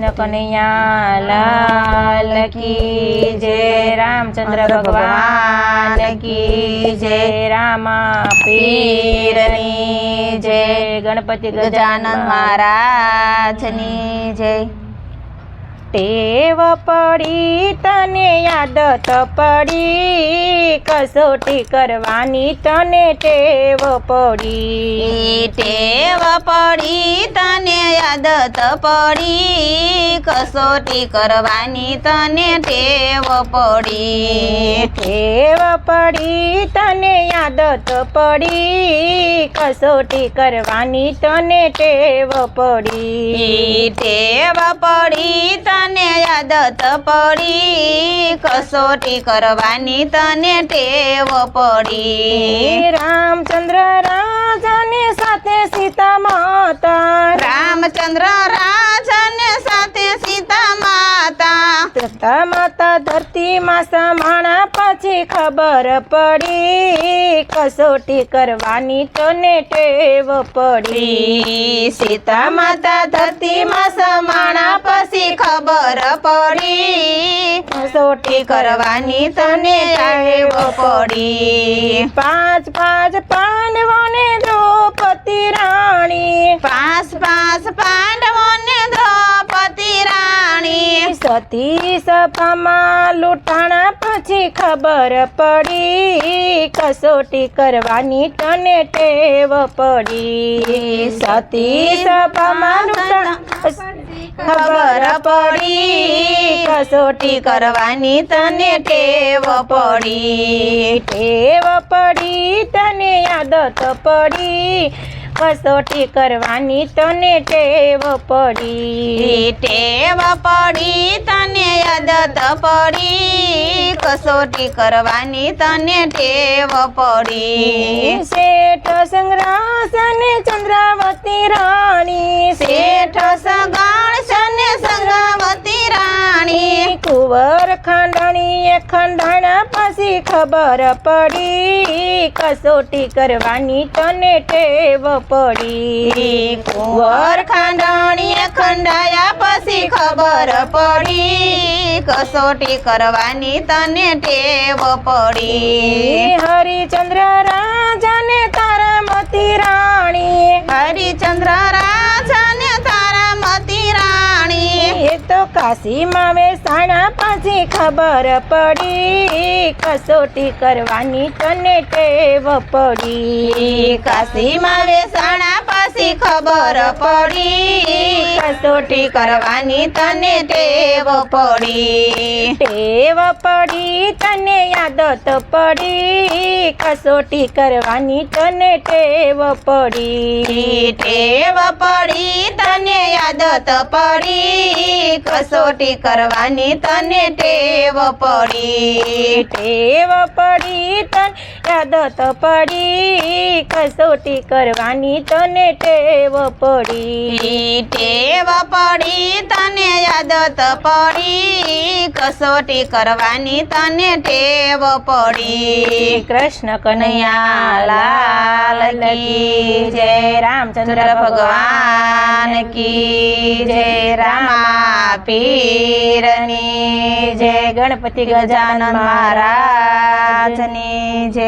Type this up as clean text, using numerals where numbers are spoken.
कृष्ण कन्हैया लाल की जय। रामचंद्र भगवान की जय। रामा पीरनी जय। गणपति गजानन महाराजनी जय। ટેવ પડી તને આદત પડી કસોટી કરવાની તને ટેવ પડી। ટેવ પડી તને આદત પડી કસોટી કરવાની તને ટેવ પડી। ટેવ પડી તને આદત પડી કસોટી કરવાની તને ટેવ પડી। ટેવ પડી તને આદત પડી કસોટી કરવાની તને ટેવ પડી। રામચંદ્ર રાજાને સાથે સીતા માતા। રામચંદ્ર રાજાને સાથે સીતા માતા। સીતા માતા ધરતીમાં સમાણા પછી ખબર પડી કસોટી કરવાની તને ટેવ પડી। સીતા માતા ધરતીમાં સમાણા પછી ખબર પડી કસોટી કરવાની તને ટેવ પડી। પાંચ પાંડવોને દ્રૌપદી રાણી। પાંચ પાંડવોને દ્રૌપદી રાણી। સતી સભામાં લૂંટાણા પછી ખબર પડી કસોટી કરવાની તને ટેવ પડી। સતી સભામાં ખબર પડી કસોટી કરવાની તને ટેવ પડી। ટેવ પડી તને આદત પડી કસોટી કરવાની તને ટેવ પડી। ટેવ પડી તને આદત પડી કસોટી કરવાની તને ટેવ પડી। શેઠ સંગ્રાસન ચંદ્રાવતી રાણી। શેઠ સગાણ સંગ્રાવતી રાણી। કુંવર ખંડણીએ ખંડાણા પછી ખબર પડી કસોટી કરવાની તને ટેવ પડી। કુંવર ખાંડણીએ ખંડાયા પછી ખબર પડી કસોટી કરવાની તને ટેવ પડી। હરિચંદ્ર રાજાને તારામતી રાણી। હરિચંદ્ર રાજાને તારામતી રાણી। એ તો કાશીમાં વેસાણા પછી ખબર પડી કસોટી કરવાની તને ટેવ પડી। કાશીમાં વેસાણા પછી ખબર પડી કસોટી કરવાની તને ટેવ પડી। ટેવ પડી તને આદત પડી કસોટી કરવાની તને ટેવ પડી। ટેવ પડી તને આદત પડી કસોટી કરવાની તને ટેવ પડી। ટેવ પડી તને આદત પડી કસોટી કરવાની તને ટેવ પડી। ટેવ પડી તને આદત પડી કસોટી કરવાની તને ટેવ પડી। કૃષ્ણ કનૈયા લાલ કી જય। રામચંદ્ર ભગવાન કી જય। રામા પીરની જય। ગણપતિ ગજાનન મહારાજની જય।